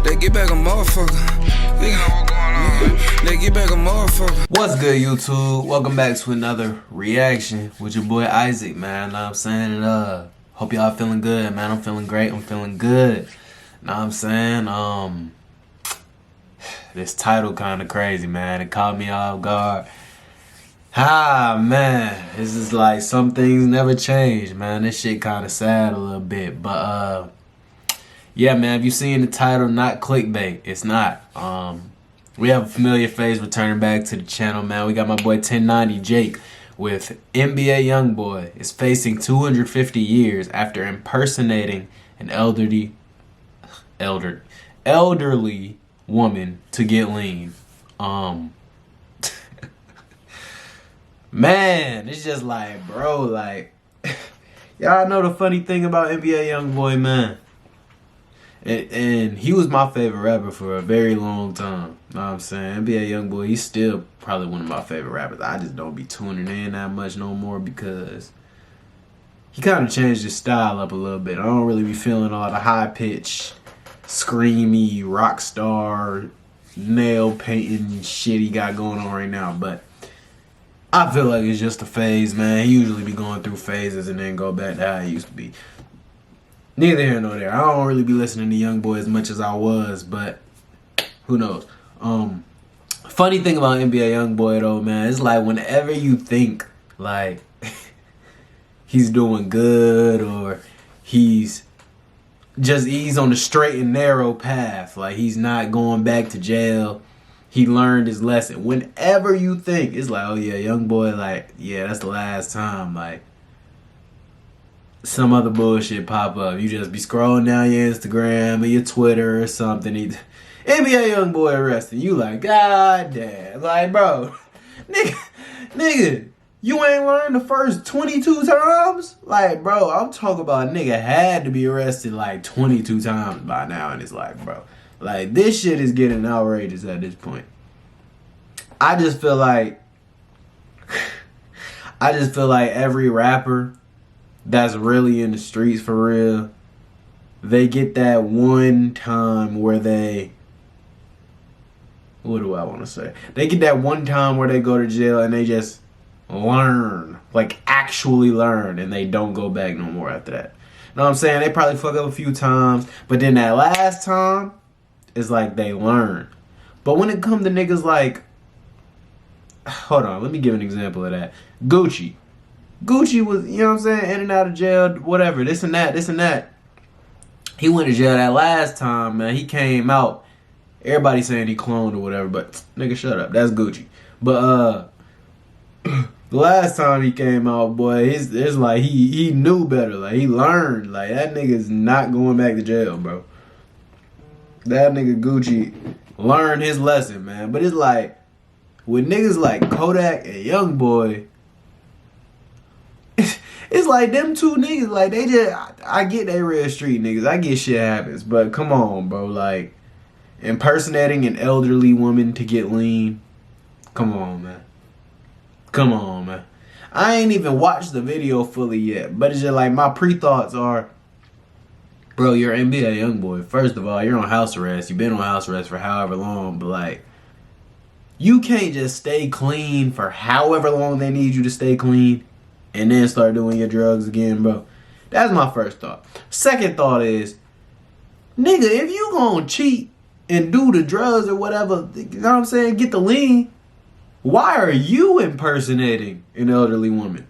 They get back a motherfucker. They know what's going on. They get back a motherfucker. What's good, YouTube? Welcome back to another reaction with your boy Isaac, man. Know what I'm saying? And hope y'all feeling good, man. I'm feeling great. I'm feeling good. Know what I'm saying? This title kind of crazy, man. It caught me off guard. Man, this is like some things never change, man. This shit kind of sad a little bit, but yeah, man. If you seen the title, not clickbait. It's not. We have a familiar face returning back to the channel, man. We got my boy 1090 Jake with NBA Youngboy is facing 250 years after impersonating an elderly woman to get lean. Man, it's just like, bro, like, y'all know the funny thing about NBA Youngboy, man. And he was my favorite rapper for a very long time. Know what I'm saying? NBA Youngboy, he's still probably one of my favorite rappers. I just don't be tuning in that much no more because he kind of changed his style up a little bit. I don't really be feeling all the high-pitched, screamy, rock star, nail painting shit he got going on right now. But I feel like it's just a phase, man. He usually be going through phases and then go back to how he used to be. Neither here nor there. I don't really be listening to Youngboy as much as I was, but who knows? Funny thing about NBA Youngboy though, man, it's like whenever you think like he's doing good or he's on the straight and narrow path, like he's not going back to jail. He learned his lesson. Whenever you think, it's like, oh yeah, Youngboy, like, yeah, that's the last time. Like, some other bullshit pop up. You just be scrolling down your Instagram or your Twitter or something. NBA Youngboy arrested. You like, god damn. Like, bro, nigga, you ain't learned the first 22 times? Like, bro, I'm talking about a nigga had to be arrested like 22 times by now in his life, bro. Like, this shit is getting outrageous at this point. I just feel like every rapper that's really in the streets for real, they get that one time where they, what do I want to say? They get that one time where they go to jail and they just learn, like actually learn, and they don't go back no more after that. You know what I'm saying? They probably fuck up a few times, but then that last time, it's like they learn. But when it comes to niggas like, hold on, let me give an example of that. Gucci was, you know what I'm saying, in and out of jail, whatever, this and that. He went to jail that last time, man. He came out, everybody saying he cloned or whatever, but nigga, shut up. That's Gucci. But the last time he came out, boy, it's like he knew better. Like, he learned. Like, that nigga's not going back to jail, bro. That nigga Gucci learned his lesson, man. But it's like, with niggas like Kodak and Youngboy, it's like them two niggas, like, they just, I get they real street niggas. I get shit happens. But come on, bro. Like, impersonating an elderly woman to get lean. Come on, man. Come on, man. I ain't even watched the video fully yet. But it's just like, my pre-thoughts are, bro, you're NBA Youngboy. First of all, you're on house arrest. You've been on house arrest for however long. But, like, you can't just stay clean for however long they need you to stay clean and then start doing your drugs again, bro. That's my first thought. Second thought is, nigga, if you gonna cheat and do the drugs or whatever, you know what I'm saying, get the lean, why are you impersonating an elderly woman?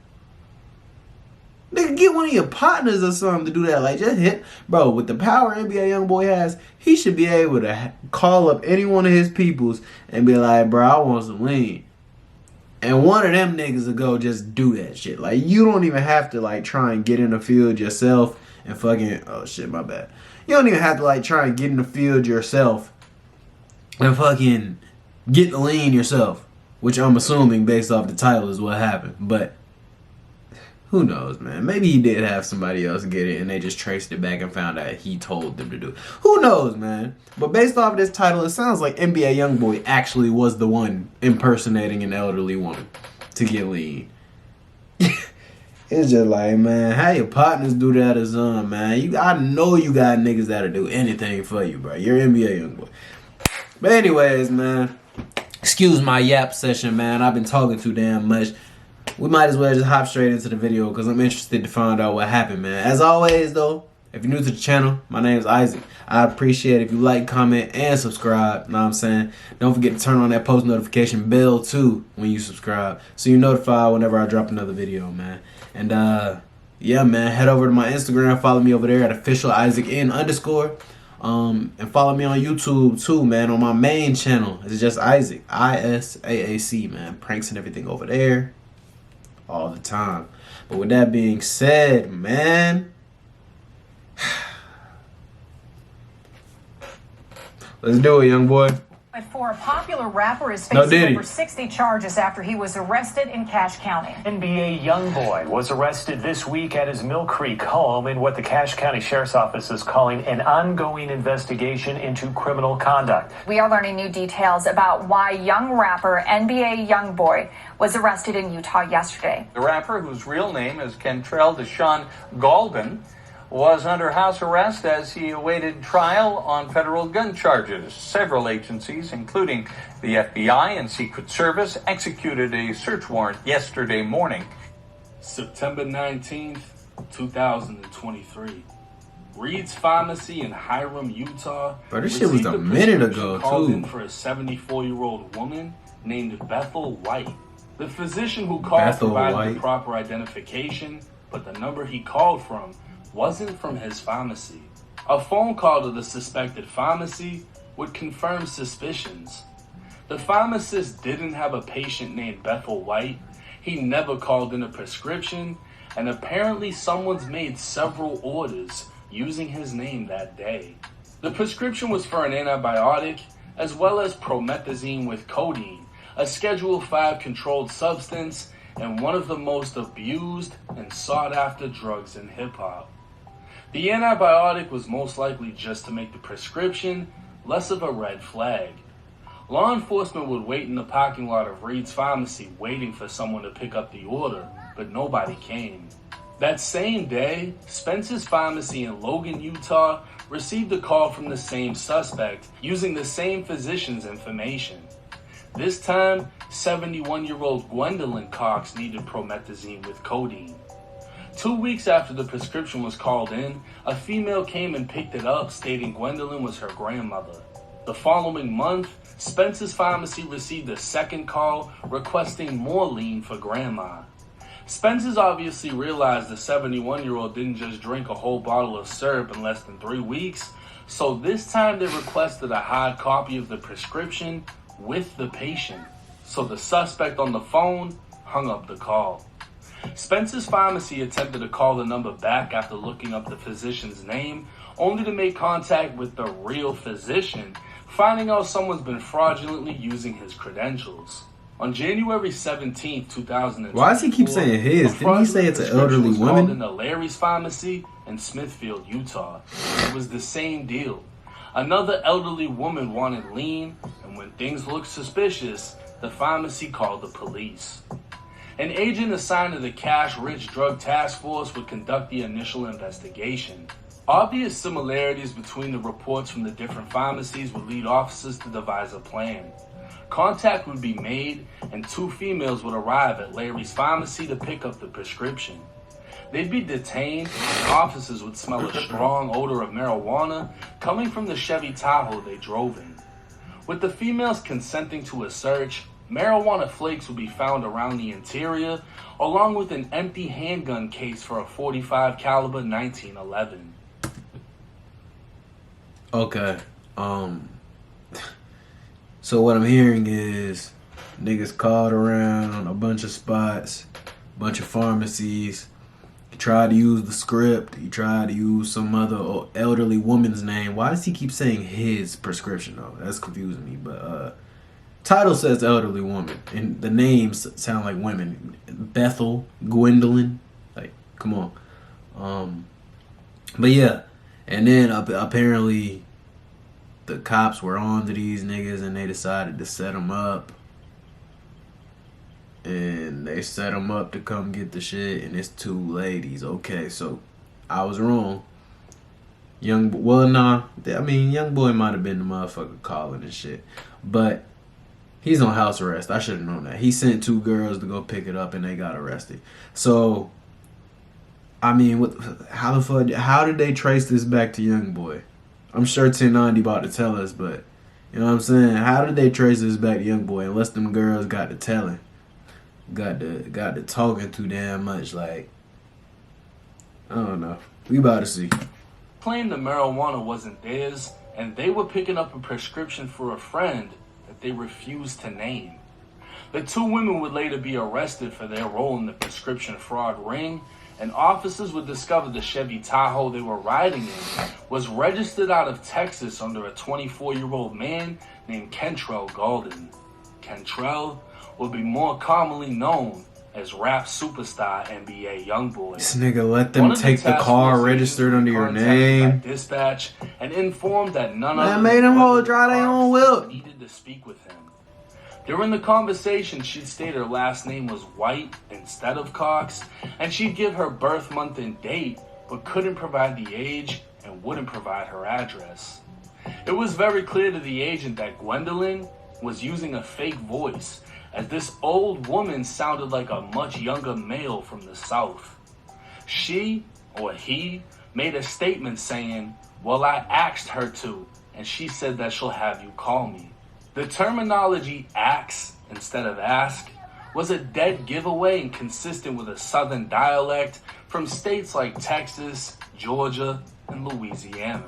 Nigga, get one of your partners or something to do that. Like, just hit, bro, with the power NBA Youngboy has, he should be able to call up any one of his peoples and be like, bro, I want some lean. And one of them niggas will go just do that shit. Like, you don't even have to, like, try and get in the field yourself and fucking, oh shit, my bad. You don't even have to, like, try and get in the field yourself and fucking get the lean yourself. Which I'm assuming, based off the title, is what happened. But who knows, man? Maybe he did have somebody else get it and they just traced it back and found out he told them to do it. Who knows, man? But based off this title, it sounds like NBA Youngboy actually was the one impersonating an elderly woman to get lean. It's just like, man, how your partners do that or something, man. I know you got niggas that'll do anything for you, bro. You're NBA Youngboy. But anyways, man, excuse my yap session, man. I've been talking too damn much. We might as well just hop straight into the video because I'm interested to find out what happened, man. As always, though, if you're new to the channel, my name is Isaac. I appreciate it if you like, comment, and subscribe. Know what I'm saying? Don't forget to turn on that post notification bell, too, when you subscribe. So you're notified whenever I drop another video, man. And, yeah, man, head over to my Instagram. Follow me over there at officialisaac_. And follow me on YouTube, too, man, on my main channel. It's just Isaac. ISAAC, man. Pranks and everything over there. All the time. But with that being said, man, let's do it, young boy. For a popular rapper is facing over 60 charges after he was arrested in Cache County. NBA Youngboy was arrested this week at his Mill Creek home in what the Cache County Sheriff's Office is calling an ongoing investigation into criminal conduct. We are learning new details about why young rapper NBA Youngboy was arrested in Utah yesterday. The rapper, whose real name is Kentrell Deshaun Galden, was under house arrest as he awaited trial on federal gun charges. Several agencies, including the FBI and Secret Service, executed a search warrant yesterday morning. September 19th, 2023. Reed's Pharmacy in Hiram, Utah. Bro, this shit was a minute ago, called too. in for a 74-year-old woman named Bethel White. The physician who called provided the proper identification, but the number he called from wasn't from his pharmacy. A phone call to the suspected pharmacy would confirm suspicions. The pharmacist didn't have a patient named Bethel White. He never called in a prescription, and apparently someone's made several orders using his name that day. The prescription was for an antibiotic, as well as promethazine with codeine, a Schedule 5 controlled substance, and one of the most abused and sought-after drugs in hip-hop. The antibiotic was most likely just to make the prescription less of a red flag. Law enforcement would wait in the parking lot of Reed's Pharmacy waiting for someone to pick up the order, but nobody came. That same day, Spencer's Pharmacy in Logan, Utah, received a call from the same suspect using the same physician's information. This time, 71-year-old Gwendolyn Cox needed promethazine with codeine. 2 weeks after the prescription was called in, a female came and picked it up, stating Gwendolyn was her grandmother. The following month, Spencer's Pharmacy received a second call requesting more lean for grandma. Spencer's obviously realized the 71-year-old didn't just drink a whole bottle of syrup in less than 3 weeks, so this time they requested a hard copy of the prescription with the patient. So the suspect on the phone hung up the call. Spencer's Pharmacy attempted to call the number back after looking up the physician's name, only to make contact with the real physician, finding out someone's been fraudulently using his credentials. On January 17, 2024, why does he keep saying his? Didn't he say it's an elderly woman? In the Larry's Pharmacy in Smithfield, Utah. It was the same deal. Another elderly woman wanted lean, and when things looked suspicious, the pharmacy called the police. An agent assigned to the Cache Rich Drug Task Force would conduct the initial investigation. Obvious similarities between the reports from the different pharmacies would lead officers to devise a plan. Contact would be made, and 2 females would arrive at Larry's Pharmacy to pick up the prescription. They'd be detained, and officers would smell a strong odor of marijuana coming from the Chevy Tahoe they drove in. With the females consenting to a search, marijuana flakes would be found around the interior, along with an empty handgun case for a .45 caliber 1911. Okay, so what I'm hearing is niggas called around on a bunch of spots, bunch of pharmacies. He tried to use the script. He tried to use some other elderly woman's name. Why does he keep saying his prescription though? That's confusing me. But title says elderly woman, and the names sound like women. Bethel, Gwendolyn, like come on. But yeah, and then apparently the cops were on to these niggas, and they decided to set them up. and they set him up to come get the shit, and it's 2 ladies. Okay, so I was wrong. Youngboy might have been the motherfucker calling and shit, but he's on house arrest. I should have known that. He sent 2 girls to go pick it up, and they got arrested. So, I mean, how the fuck? How did they trace this back to Youngboy? I'm sure 1090 about to tell us, but you know what I'm saying? How did they trace this back to Youngboy? Unless them girls got to telling, got to talking too damn much. Like, I don't know. We about to see. Claimed the marijuana wasn't theirs, and they were picking up a prescription for a friend that they refused to name. The 2 women would later be arrested for their role in the prescription fraud ring, and officers would discover the Chevy Tahoe they were riding in was registered out of Texas under a 24-year-old man named Kentrell Golden. Kentrell would be more commonly known as rap superstar NBA Youngboy. This nigga let them take the car registered under your name. Dispatch and informed that none of them made them hold dry their own whip. Needed to speak with him. During the conversation, she'd state her last name was White instead of Cox, and she'd give her birth month and date, but couldn't provide the age and wouldn't provide her address. It was very clear to the agent that Gwendolyn was using a fake voice, as this old woman sounded like a much younger male from the South. She, or he, made a statement saying, "Well, I asked her to, and she said that she'll have you call me." The terminology ax instead of ask was a dead giveaway and consistent with a southern dialect from states like Texas, Georgia, and Louisiana.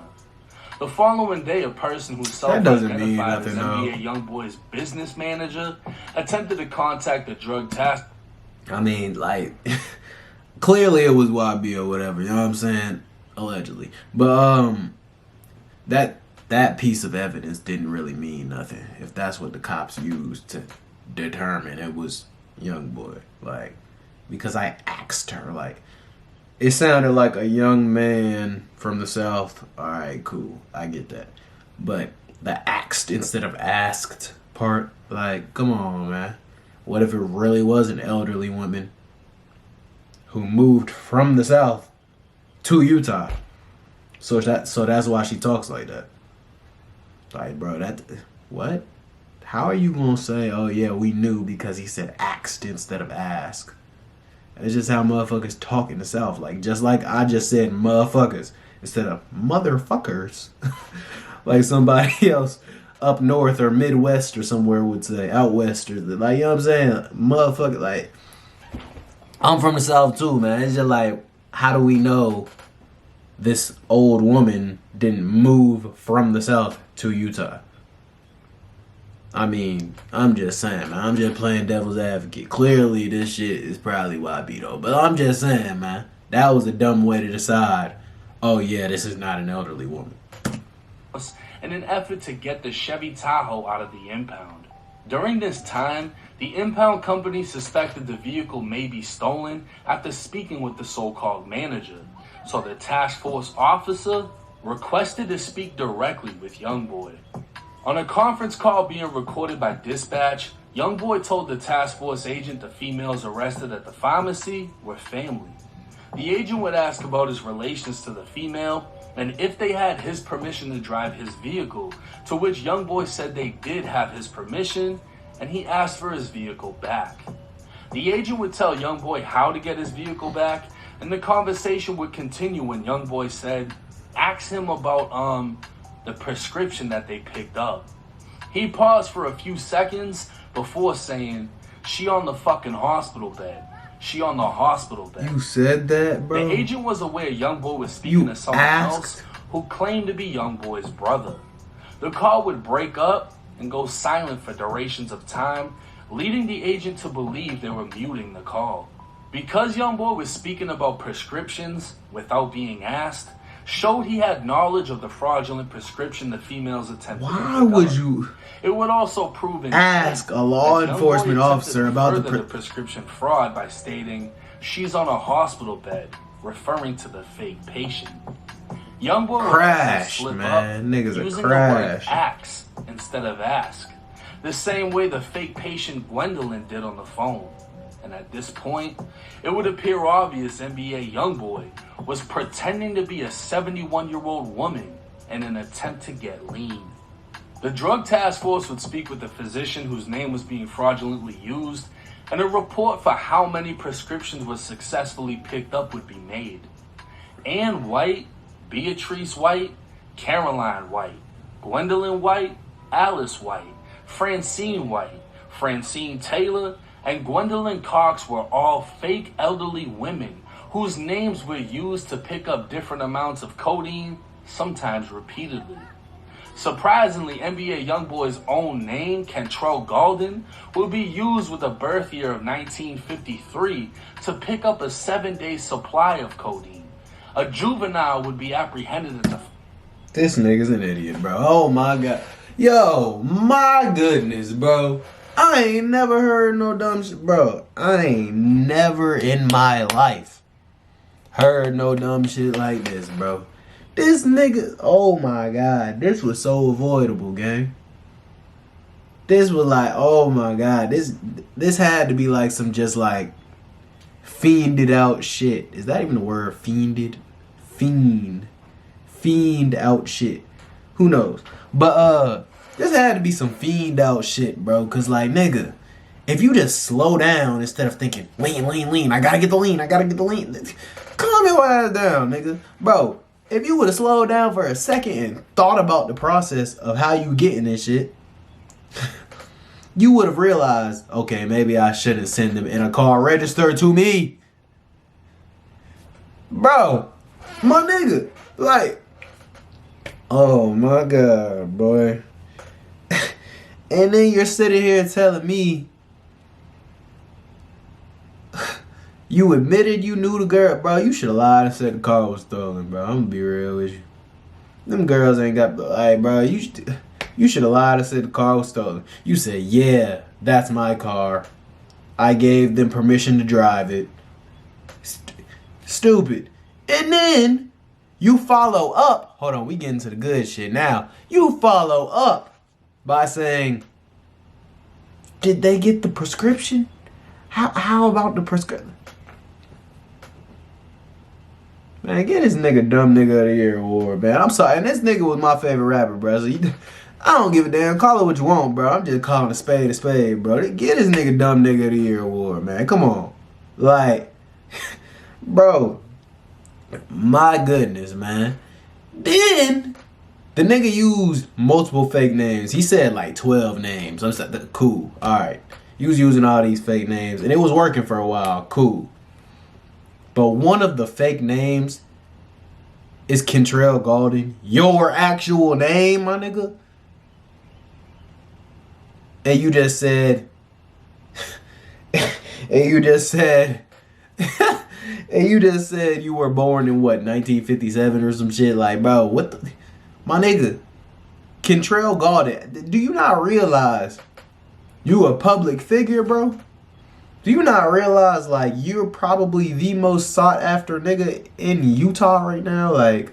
The following day, a person who self-identified as NBA Youngboy's business manager attempted to contact the drug task. I mean, like, clearly it was YB or whatever, you know what I'm saying? Allegedly. But, that piece of evidence didn't really mean nothing if that's what the cops used to determine it was Youngboy. Like, because I asked her, like, it sounded like a young man from the South. Alright, cool. I get that. But the asked instead of asked part, like, come on, man. What if it really was an elderly woman who moved from the South to Utah? So that's why she talks like that. Like, bro, what? How are you gonna say, oh yeah, we knew because he said asked instead of ask? It's just how motherfuckers talk in the South. Like, just like I just said motherfuckers instead of motherfuckers. Like somebody else up north or Midwest or somewhere would say, out west or like, you know what I'm saying? Motherfucker, like, I'm from the South too, man. It's just like, how do we know this old woman didn't move from the South to Utah? I mean, I'm just saying, man. I'm just playing devil's advocate. Clearly, this shit is probably YB, though. But I'm just saying, man. That was a dumb way to decide, oh, yeah, this is not an elderly woman. In an effort to get the Chevy Tahoe out of the impound. During this time, the impound company suspected the vehicle may be stolen after speaking with the so-called manager. So the task force officer requested to speak directly with Youngboy. On a conference call being recorded by dispatch, Youngboy told the task force agent the females arrested at the pharmacy were family. The agent would ask about his relations to the female and if they had his permission to drive his vehicle, to which Youngboy said they did have his permission, and he asked for his vehicle back. The agent would tell Youngboy how to get his vehicle back, and the conversation would continue when Youngboy said, ask him about the prescription that they picked up. He paused for a few seconds before saying, she on the fucking hospital bed. She on the hospital bed. You said that, bro? The agent was aware Youngboy was speaking to someone else who claimed to be Youngboy's brother. The call would break up and go silent for durations of time, leading the agent to believe they were muting the call. Because Youngboy was speaking about prescriptions without being asked, showed he had knowledge of the fraudulent prescription the females attempted to pick up. Why would you It would also prove ask a law enforcement officer about the prescription fraud by stating she's on a hospital bed, referring to the fake patient. Youngboy crash, man. Niggas using a crash. The word ask instead of ask, the same way the fake patient Gwendolyn did on the phone. And at this point, it would appear obvious NBA Youngboy was pretending to be a 71-year-old woman in an attempt to get lean. The drug task force would speak with the physician whose name was being fraudulently used, and a report for how many prescriptions were successfully picked up would be made. Ann White, Beatrice White, Caroline White, Gwendolyn White, Alice White, Francine White, Francine Taylor, and Gwendolyn Cox were all fake elderly women whose names were used to pick up different amounts of codeine, sometimes repeatedly. Surprisingly, NBA Youngboy's own name, Kentrell Gaulden, would be used with a birth year of 1953 to pick up a 7-day supply of codeine. A juvenile would be apprehended at the... This nigga's an idiot, bro. Oh my god. Yo, my goodness, bro. I ain't never heard no dumb shit, bro. I ain't never in my life heard no dumb shit like this, bro. This nigga, oh my god, this was so avoidable, gang. This was like, oh my god, this had to be like some just like fiended out shit. Is that even a word? Fiended? Fiend out shit. Who knows? But this had to be some fiend out shit, bro. Cause like, nigga, if you just slow down instead of thinking lean, I gotta get the lean, calm your ass down, nigga. Bro, if you would have slowed down for a second and thought about the process of how you getting this shit, you would have realized, okay, maybe I shouldn't send them in a car registered to me. Bro, my nigga, like, oh my god, boy. And then you're sitting here telling me you admitted you knew the girl. Bro, you should have lied and said the car was stolen, bro. I'm gonna be real with you. Them girls ain't got, like, bro, you should have lied and said the car was stolen. You said, yeah, that's my car. I gave them permission to drive it. Stupid. And then you follow up. Hold on, we getting to the good shit now. You follow up by saying, did they get the prescription? How about the prescription? Man, get this nigga Dumb Nigga of the Year award, man. I'm sorry. And this nigga was my favorite rapper, bro. So I don't give a damn. Call it what you want, bro. I'm just calling a spade, bro. Get this nigga Dumb Nigga of the Year award, man. Come on. Like, bro, my goodness, man. Then the nigga used multiple fake names. He said like 12 names. I was like, cool. All right. He was using all these fake names, and it was working for a while. Cool. But one of the fake names is Kentrell Gaulden. Your actual name, my nigga. And you just said... and you just said you were born in what, 1957 or some shit? Like, bro, what the... My nigga, Kentrell Gaulden, do you not realize you a public figure, bro? Do you not realize, like, you're probably the most sought after nigga in Utah right now? Like,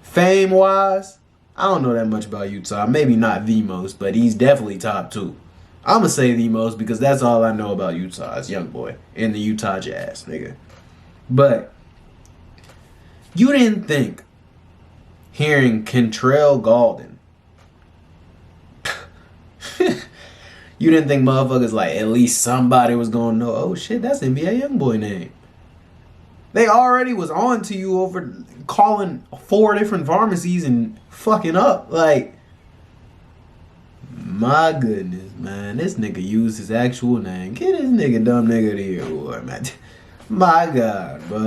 fame-wise? I don't know that much about Utah. Maybe not the most, but he's definitely top 2. I'm going to say the most because that's all I know about Utah is Youngboy and the Utah Jazz, nigga. But you didn't think hearing Kentrell Gaulden, you didn't think motherfuckers like at least somebody was gonna know, oh shit, that's NBA Youngboy name. They already was on to you over calling 4 different pharmacies and fucking up. Like, my goodness, man. This nigga used his actual name. Get this nigga Dumb Nigga of the Year award, man. My God, bro.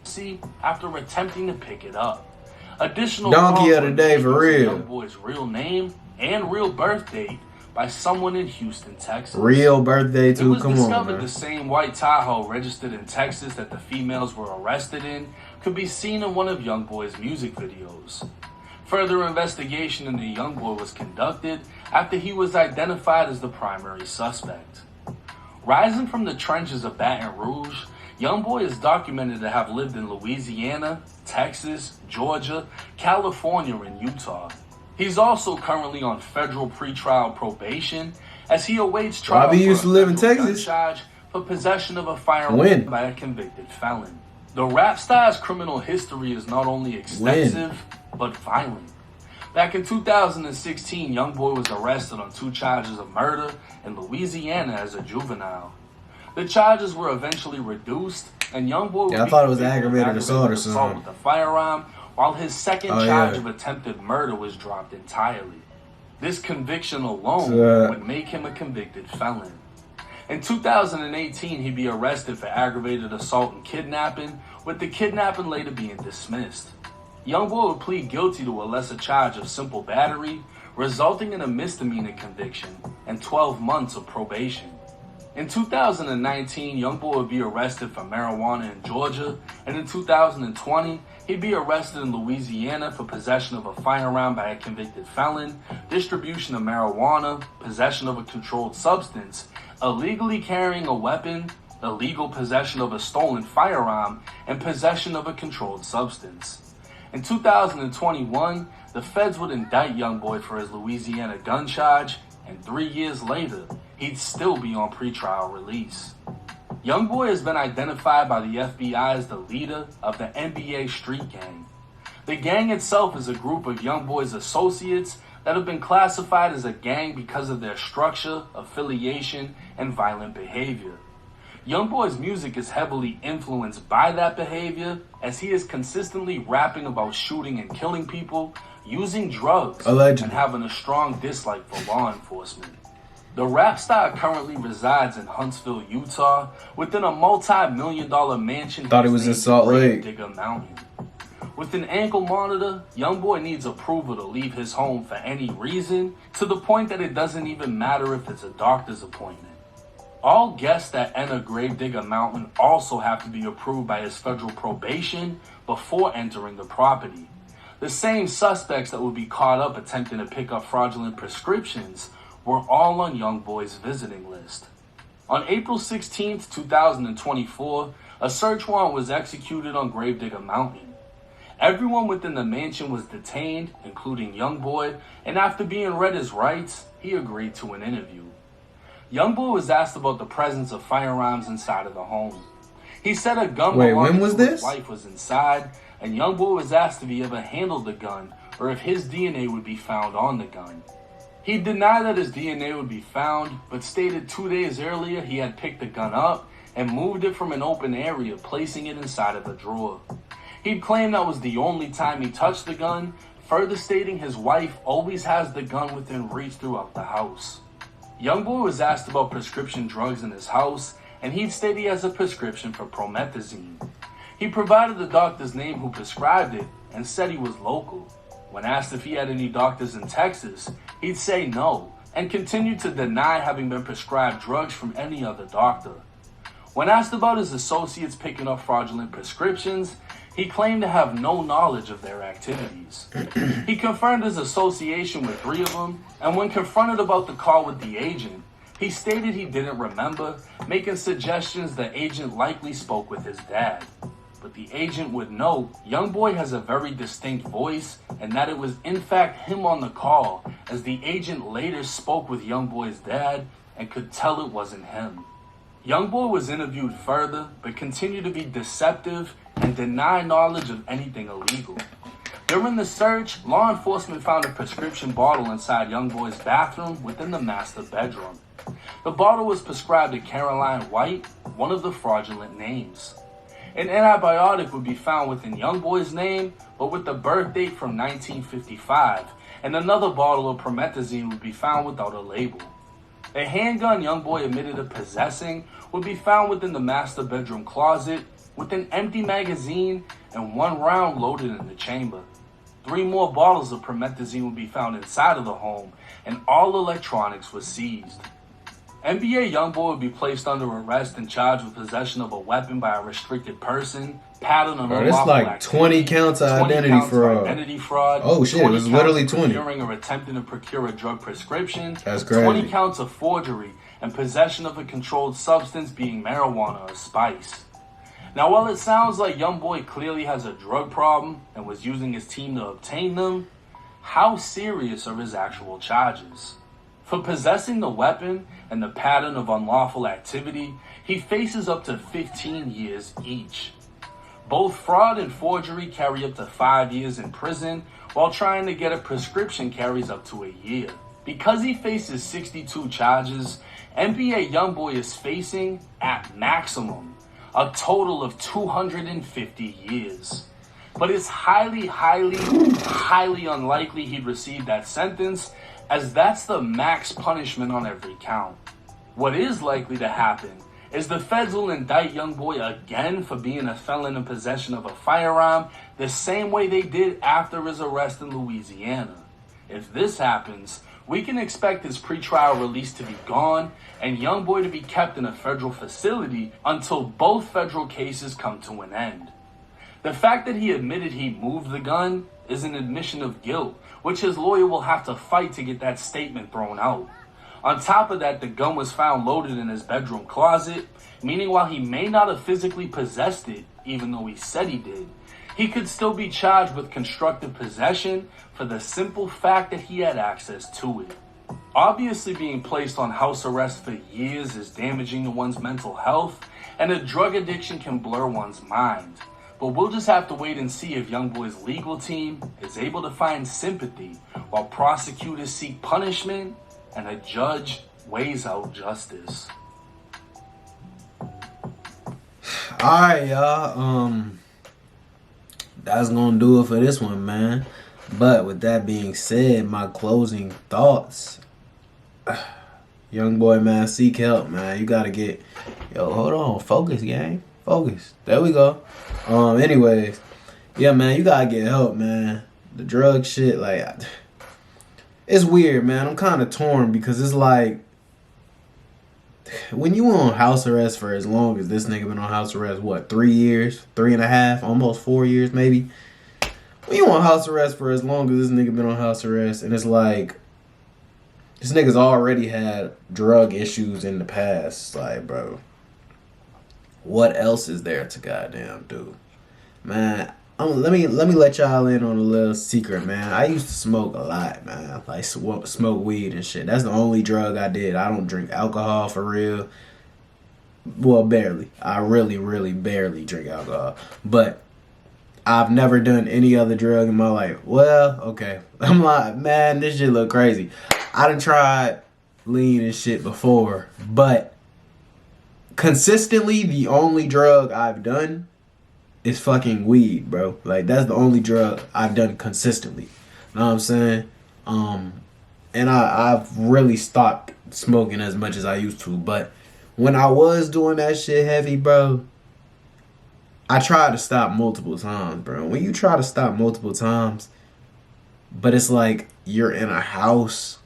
See, after attempting to pick it up. Additional donkey of the day for real. Youngboy's real name and real birth date by someone in Houston, Texas. Real birthday too. Come on, it was discovered the same white Tahoe registered in Texas that the females were arrested in could be seen in one of Youngboy's music videos. Further investigation into Youngboy was conducted after he was identified as the primary suspect. Rising from the trenches of Baton Rouge, Youngboy is documented to have lived in Louisiana, Texas, Georgia, California, and Utah. He's also currently on federal pretrial probation as he awaits trial Bobby used to live in Texas. Charge for possession of a firearm by a convicted felon. The rap star's criminal history is not only extensive, but violent. Back in 2016, Youngboy was arrested on 2 charges of murder in Louisiana as a juvenile. The charges were eventually reduced, and Youngboy I thought it was aggravated assault or something with a firearm, while his second charge of attempted murder was dropped entirely. This conviction alone would make him a convicted felon. In 2018, he'd be arrested for aggravated assault and kidnapping, with the kidnapping later being dismissed. Youngboy would plead guilty to a lesser charge of simple battery, resulting in a misdemeanor conviction and 12 months of probation. In 2019, Youngboy would be arrested for marijuana in Georgia, and in 2020, he'd be arrested in Louisiana for possession of a firearm by a convicted felon, distribution of marijuana, possession of a controlled substance, illegally carrying a weapon, illegal possession of a stolen firearm, and possession of a controlled substance. In 2021, the feds would indict Youngboy for his Louisiana gun charge, and 3 years later, he'd still be on pretrial release. Youngboy has been identified by the FBI as the leader of the NBA Street Gang. The gang itself is a group of Youngboy's associates that have been classified as a gang because of their structure, affiliation, and violent behavior. Youngboy's music is heavily influenced by that behavior, as he is consistently rapping about shooting and killing people, using drugs, and having a strong dislike for law enforcement. The rap star currently resides in Huntsville, Utah, within a multi-million-dollar mansion. Thought it was in Salt Lake. Digger Mountain. With an ankle monitor, Youngboy needs approval to leave his home for any reason, to the point that it doesn't even matter if it's a doctor's appointment. All guests that enter Gravedigger Mountain also have to be approved by his federal probation before entering the property. The same suspects that would be caught up attempting to pick up fraudulent prescriptions were all on Youngboy's visiting list. On April 16, 2024, a search warrant was executed on Gravedigger Mountain. Everyone within the mansion was detained, including Youngboy, and after being read his rights, he agreed to an interview. Youngboy was asked about the presence of firearms inside of the home. He said a gun belonging to his wife was inside, and Youngboy was asked if he ever handled the gun or if his DNA would be found on the gun. He denied that his DNA would be found, but stated 2 days earlier he had picked the gun up and moved it from an open area, placing it inside of a drawer. He'd claimed that was the only time he touched the gun, further stating his wife always has the gun within reach throughout the house. Youngboy was asked about prescription drugs in his house, and he'd state he has a prescription for promethazine. He provided the doctor's name who prescribed it and said he was local. When asked if he had any doctors in Texas, he'd say no, and continued to deny having been prescribed drugs from any other doctor. When asked about his associates picking up fraudulent prescriptions, he claimed to have no knowledge of their activities. He confirmed his association with 3 of them, and when confronted about the call with the agent, he stated he didn't remember, making suggestions the agent likely spoke with his dad. But the agent would note Youngboy has a very distinct voice, and that it was in fact him on the call, as the agent later spoke with Youngboy's dad and could tell it wasn't him. Youngboy was interviewed further, but continued to be deceptive and deny knowledge of anything illegal. During the search, law enforcement found a prescription bottle inside Youngboy's bathroom within the master bedroom. The bottle was prescribed to Caroline White, one of the fraudulent names. An antibiotic would be found within Youngboy's name, but with the birth date from 1955, and another bottle of promethazine would be found without a label. A handgun Youngboy admitted of possessing would be found within the master bedroom closet, with an empty magazine and 1 round loaded in the chamber. 3 more bottles of promethazine would be found inside of the home, and all electronics was seized. NBA Youngboy would be placed under arrest and charged with possession of a weapon by a restricted person, pattern of unlawful activity. It's like 20 counts of identity fraud. Oh shit, it was literally 20. Procuring or attempting to procure a drug prescription. That's crazy. 20 counts of forgery and possession of a controlled substance, being marijuana or spice. Now, while it sounds like Youngboy clearly has a drug problem and was using his team to obtain them, how serious are his actual charges? For possessing the weapon and the pattern of unlawful activity, he faces up to 15 years each. Both fraud and forgery carry up to 5 years in prison, while trying to get a prescription carries up to a year. Because he faces 62 charges, NBA Youngboy is facing, at maximum, a total of 250 years. But it's highly unlikely he'd receive that sentence, as that's the max punishment on every count. What is likely to happen is the feds will indict Youngboy again for being a felon in possession of a firearm, the same way they did after his arrest in Louisiana. If this happens, we can expect his pretrial release to be gone and Youngboy to be kept in a federal facility until both federal cases come to an end. The fact that he admitted he moved the gun is an admission of guilt, which his lawyer will have to fight to get that statement thrown out. On top of that, the gun was found loaded in his bedroom closet, meaning while he may not have physically possessed it, even though he said he did, he could still be charged with constructive possession for the simple fact that he had access to it. Obviously, being placed on house arrest for years is damaging to one's mental health, and a drug addiction can blur one's mind. But we'll just have to wait and see if Youngboy's legal team is able to find sympathy while prosecutors seek punishment and a judge weighs out justice. Alright, y'all. That's gonna do it for this one, man. But with that being said, my closing thoughts. Youngboy, man, seek help, man. You gotta get... Yo, hold on. Focus, gang. Focus. There we go. Anyways. Yeah, man, you gotta get help, man. The drug shit, like... It's weird, man. I'm kind of torn because it's like... When you on house arrest for as long as this nigga been on house arrest, what, 3 years? 3.5? Almost 4 years, maybe? When you on house arrest for as long as this nigga been on house arrest, and it's like... This nigga's already had drug issues in the past. It's like, bro... What else is there to goddamn do? Man, let me let y'all in on a little secret, man. I used to smoke a lot, man. Like, smoke weed and shit. That's the only drug I did. I don't drink alcohol for real. Well, barely. I really, really barely drink alcohol. But I've never done any other drug in my life. Well, okay. I'm like, man, this shit look crazy. I done tried lean and shit before, but consistently, the only drug I've done is fucking weed, bro. Like, that's the only drug I've done consistently. Know what I'm saying? And I've really stopped smoking as much as I used to. But when I was doing that shit heavy, bro, I tried to stop multiple times, bro. When you try to stop multiple times, but it's like you're in a house,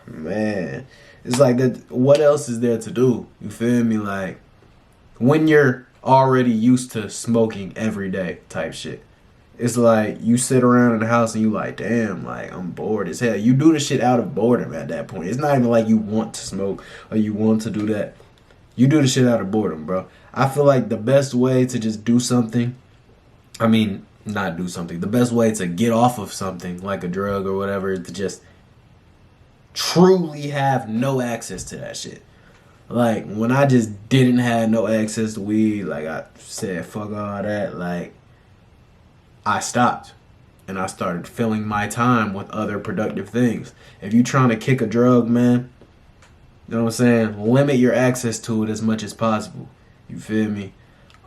man. It's like, that. What else is there to do? You feel me? Like, when you're already used to smoking every day type shit, it's like you sit around in the house and you like, damn, like, I'm bored as hell. You do the shit out of boredom at that point. It's not even like you want to smoke or you want to do that. You do the shit out of boredom, bro. I feel like the best way to just do something, I mean, not do something, the best way to get off of something like a drug or whatever is to just truly have no access to that shit. Like, when I just didn't have no access to weed, like, I said fuck all that, like, I stopped and I started filling my time with other productive things. If you trying to kick a drug, man, you know what I'm saying, limit your access to it as much as possible. You feel me?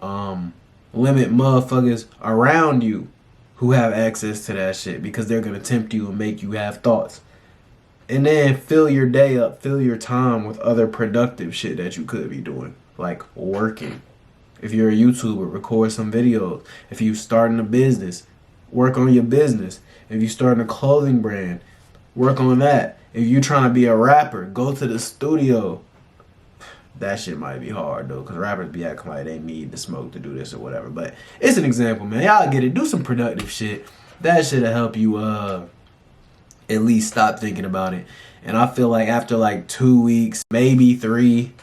Limit motherfuckers around you who have access to that shit, because they're gonna tempt you and make you have thoughts. And then fill your day up, fill your time with other productive shit that you could be doing. Like working. If you're a YouTuber, record some videos. If you're starting a business, work on your business. If you're starting a clothing brand, work on that. If you're trying to be a rapper, go to the studio. That shit might be hard though, because rappers be acting like they need to smoke to do this or whatever. But it's an example, man. Y'all get it. Do some productive shit. That shit'll help you at least stop thinking about it. And I feel like after like 2 weeks, maybe 3,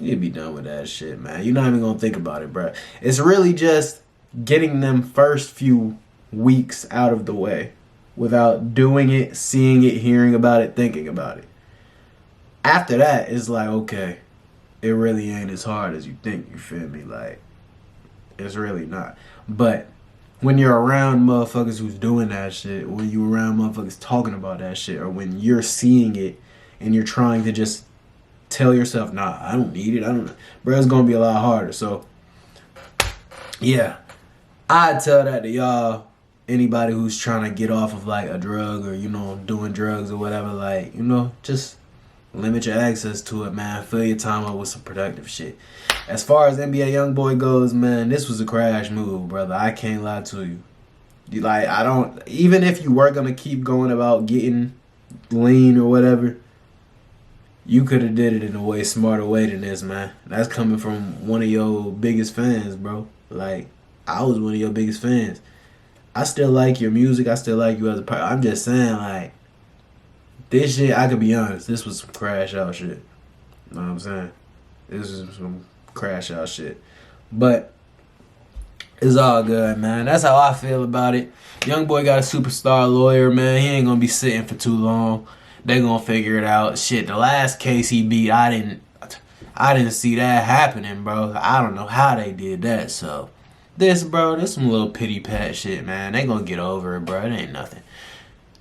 you'll be done with that shit, man. You're not even gonna think about it, bro. It's really just getting them first few weeks out of the way. without doing it, seeing it, hearing about it, thinking about it. After that, it's like, okay, it really ain't as hard as you think, you feel me? Like, it's really not. But when you're around motherfuckers who's doing that shit, when you're around motherfuckers talking about that shit, or when you're seeing it and you're trying to just tell yourself, nah, I don't need it, I don't, bro, it's gonna be a lot harder. So, yeah, I'd tell that to y'all, anybody who's trying to get off of like a drug or, you know, doing drugs or whatever, like, you know, just limit your access to it, man. Fill your time up with some productive shit. As far as NBA Youngboy goes, man, this was a crash move, brother. I can't lie to you. Like, I don't, even if you were gonna keep going about getting lean or whatever, you could have did it in a way smarter way than this, man. That's coming from one of your biggest fans, bro. Like, I was one of your biggest fans. I still like your music. I still like you as a person. I'm just saying, like, this shit, I could be honest, this was some crash out shit. You know what I'm saying? This is some crash out shit. But it's all good, man. That's how I feel about it. Youngboy got a superstar lawyer, man. He ain't gonna be sitting for too long. They gonna figure it out. Shit, the last case he beat, I didn't see that happening, bro. I don't know how they did that. So this, bro, this some little pity pat shit, man. They gonna get over it, bro. It ain't nothing.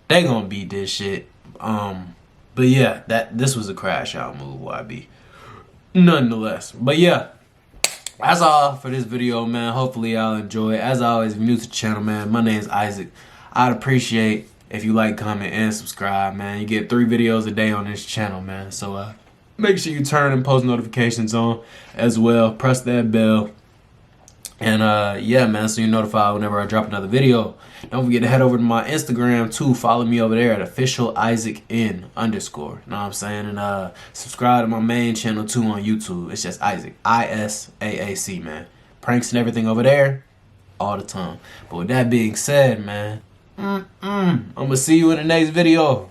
They gonna beat this shit. But yeah, this was a crash out move, YB. Nonetheless. But yeah, that's all for this video, man. Hopefully y'all enjoy it. As always, if you're new to the channel, man, my name is Isaac. I'd appreciate if you like, comment, and subscribe, man. You get 3 videos a day on this channel, man. So make sure you turn and post notifications on as well. Press that bell. And yeah, man, so you're notified whenever I drop another video. Don't forget to head over to my Instagram too. Follow me over there at officialisaacn_. You know what I'm saying? And subscribe to my main channel too on YouTube. It's just Isaac, ISAAC, man. Pranks and everything over there all the time. But with that being said, man, I'm gonna see you in the next video.